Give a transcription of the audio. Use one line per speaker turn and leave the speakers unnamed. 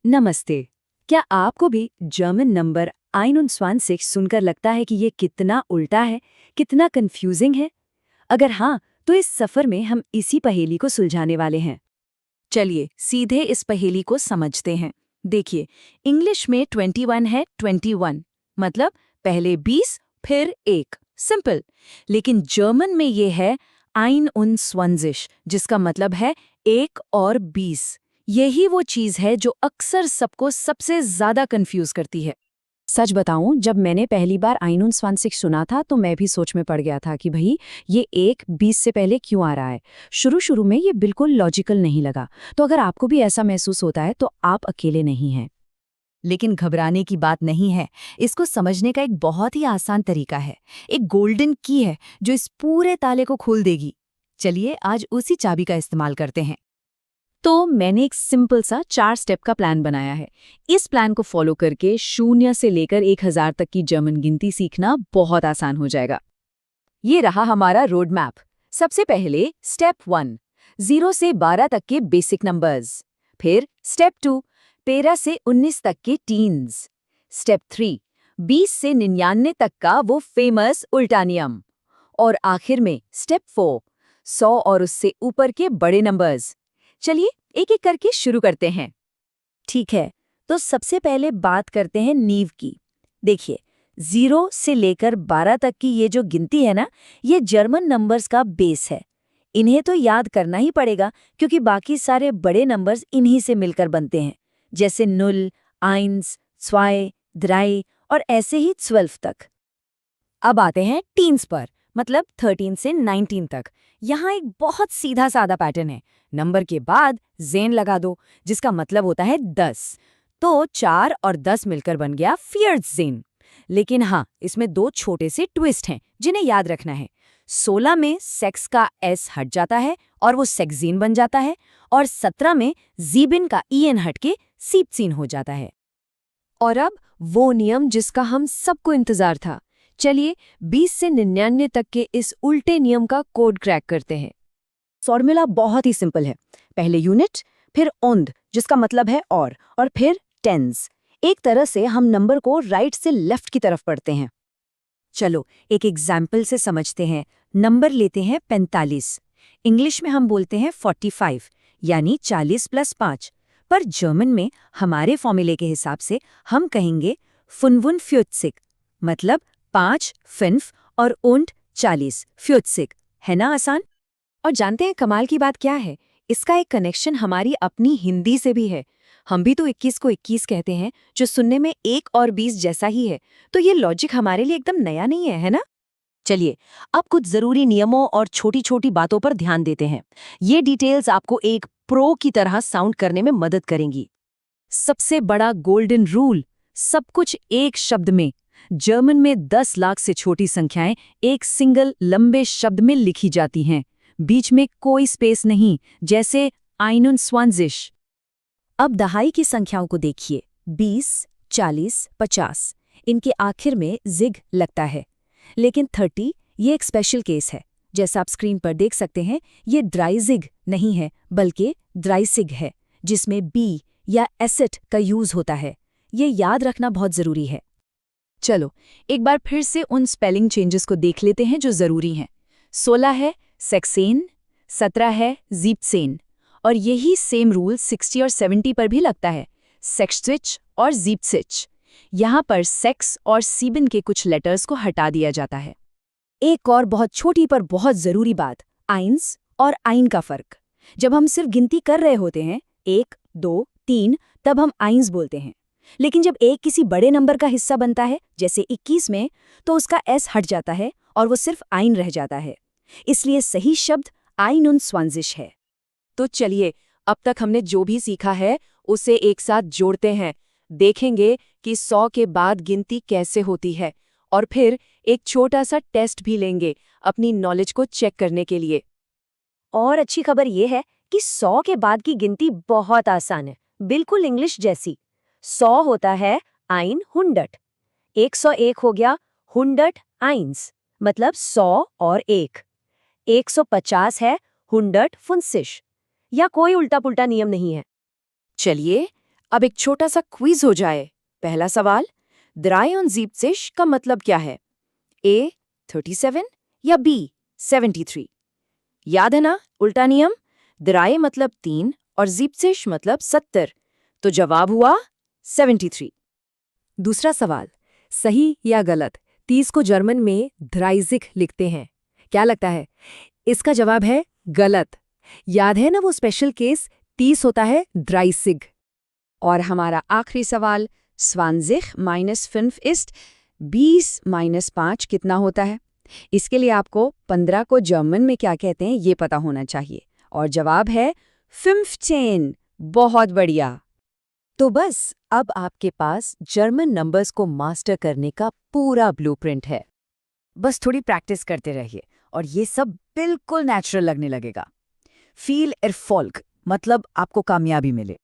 नमस्ते। क्या आपको भी जर्मन नंबर 21 सुनकर लगता है कि ये कितना उल्टा है, कितना कंफ्यूजिंग है? अगर हाँ, तो इस सफर में हम इसी पहेली को सुलझाने वाले हैं।
चलिए सीधे इस पहेली को समझते हैं। देखिए, इंग्लिश में 21 है 21, मतलब पहले 20 फिर 1, सिंपल। लेकिन जर्मन में ये है 21, जिसका मतलब है 1 और 20। यही वो चीज़ है जो अक्सर सबको सबसे ज़्यादा कंफ्यूज करती है।
सच बताऊं, जब मैंने पहली बार 21 सुना था तो मैं भी सोच में पड़ गया था कि भाई ये 1 20 से पहले क्यों आ रहा है। शुरू में ये बिल्कुल लॉजिकल नहीं लगा। तो अगर आपको भी ऐसा महसूस होता है तो आप अकेले नहीं हैं।
लेकिन घबराने की बात नहीं है। इसको समझने का एक बहुत ही आसान तरीका है। एक गोल्डन की है जो इस पूरे ताले को खोल देगी। चलिए आज उसी चाबी का इस्तेमाल करते हैं।
तो मैंने एक सिंपल सा 4 स्टेप का प्लान बनाया है। इस प्लान को फॉलो करके 0 से लेकर 1000 तक की जर्मन गिनती सीखना बहुत आसान हो जाएगा। ये रहा हमारा रोड मैप। सबसे पहले स्टेप 1, 0 से 12 तक के बेसिक नंबर्स। फिर स्टेप 2, 13 से 19 तक के टीन्स। स्टेप 3, 20 से 99 तक का वो फेमस उल्टा नियम। और आखिर में स्टेप 4, 100 और उससे ऊपर के बड़े नंबर्स। चलिए एक एक करके शुरू करते हैं। ठीक है, तो सबसे पहले बात करते हैं नींव की। देखिए, 0 से लेकर 12 तक की ये जो गिनती है ना, ये जर्मन नंबर्स का बेस है। इन्हें तो याद करना ही पड़ेगा क्योंकि बाकी सारे बड़े नंबर्स इन्हीं से मिलकर बनते हैं, जैसे 0, 1, 2, 3 और ऐसे ही 12 तक। अब आते हैं टीन्स पर, मतलब 13 से 19 तक। यहाँ एक बहुत सीधा साधा पैटर्न है। नंबर के बाद ज़ेन लगा दो, जिसका मतलब होता है 10। तो 4 और 10 मिलकर बन गया ज़ेन। लेकिन हाँ, इसमें 2 छोटे से ट्विस्ट हैं जिन्हें याद रखना है। 16 में सेक्स का एस हट जाता है और वो सेक्सीन बन जाता है, और 17 में जीबिन का ईएन हट के सीपसीन हो जाता है। और अब वो नियम जिसका हम सबको इंतजार था। चलिए 20 से 99 तक के इस उल्टे नियम का कोड क्रैक करते हैं। फॉर्मूला बहुत ही सिंपल है। पहले यूनिट, फिर ओंद जिसका मतलब है और फिर टेंस। एक तरह से हम नंबर को राइट से लेफ्ट की तरफ पढ़ते हैं। चलो एक एग्जाम्पल से समझते हैं। नंबर लेते हैं 45। इंग्लिश में हम बोलते हैं 45, यानी 40 + 5। पर जर्मन में हमारे फॉर्मूले के हिसाब से हम कहेंगे 45, मतलब 5 5 और und 40 40। है ना आसान? और जानते हैं कमाल की बात क्या है? इसका एक कनेक्शन हमारी अपनी हिंदी से भी है। हम भी तो 21 को 21 कहते हैं, जो सुनने में 1 और 20 जैसा ही है। तो ये लॉजिक हमारे लिए एकदम नया नहीं है ना? चलिए अब कुछ जरूरी नियमों और छोटी छोटी बातों पर ध्यान देते हैं। ये डिटेल्स आपको एक प्रो की तरह साउंड करने में मदद करेंगी। सबसे बड़ा गोल्डन रूल, सब कुछ एक शब्द में। जर्मन में 10 लाख से छोटी संख्याएं एक सिंगल लंबे शब्द में लिखी जाती हैं। बीच में कोई स्पेस नहीं, जैसे 21। अब दहाई की संख्याओं को देखिए, 20, 40, 50। इनके आखिर में जिग लगता है। लेकिन 30 ये एक स्पेशल केस है। जैसा आप स्क्रीन पर देख सकते हैं, ये ड्राइजिग नहीं है बल्कि ड्राइसिग है, जिसमें बी या एसिड का यूज होता है। ये याद रखना बहुत जरूरी है। चलो एक बार फिर से उन स्पेलिंग चेंजेस को देख लेते हैं जो जरूरी हैं। 16 है सेक्सेन, 17 है जीपसेन, और यही सेम रूल 60 और 70 पर भी लगता है, सेक्स्विच और जीपसिच। यहाँ पर सेक्स और सीबिन के कुछ लेटर्स को हटा दिया जाता है। एक और बहुत छोटी पर बहुत जरूरी बात, आइंस और आइन का फर्क। जब हम सिर्फ गिनती कर रहे होते हैं 1 2 3, तब हम आइंस बोलते हैं। लेकिन जब एक किसी बड़े नंबर का हिस्सा बनता है, जैसे 21 में, तो उसका एस हट जाता है और वो सिर्फ आइन रह जाता है। इसलिए सही शब्द 21 है। तो चलिए अब तक हमने जो भी सीखा है उसे एक साथ जोड़ते हैं। देखेंगे कि 100 के बाद गिनती कैसे होती है, और फिर एक छोटा सा टेस्ट भी लेंगे अपनी नॉलेज को चेक करने के लिए। और अच्छी खबर यह है कि 100 के बाद की गिनती बहुत आसान है, बिल्कुल इंग्लिश जैसी। 100 होता है ein 100, 101 हो गया 101, मतलब 100 और 1। 150 है 150, या कोई उल्टा पुल्टा नियम नहीं है। चलिए
अब एक छोटा सा क्विज हो जाए। पहला सवाल, 3 und 70 का मतलब क्या है? A 37 या B 73? याद है ना उल्टा नियम? 3 मतलब 3 और 70 मतलब 70, तो जवाब हुआ 73।
दूसरा सवाल, सही या गलत? 30 को जर्मन में ड्राइजिग लिखते हैं। क्या लगता है? इसका जवाब है गलत। याद है ना वो स्पेशल केस, 30 होता है ड्राइसिग।
और हमारा आखिरी सवाल, 20 minus 5 ist 20 minus 5 कितना होता है? इसके लिए आपको 15 को जर्मन में क्या कहते हैं ये पता होना चाहिए। और जवाब है 15। बहुत बढ़िया।
तो बस अब आपके पास जर्मन नंबर्स को मास्टर करने का पूरा ब्लूप्रिंट है।
बस थोड़ी प्रैक्टिस करते रहिए और ये सब बिल्कुल नेचुरल लगने लगेगा। फील एरफॉल्क मतलब आपको कामयाबी मिले।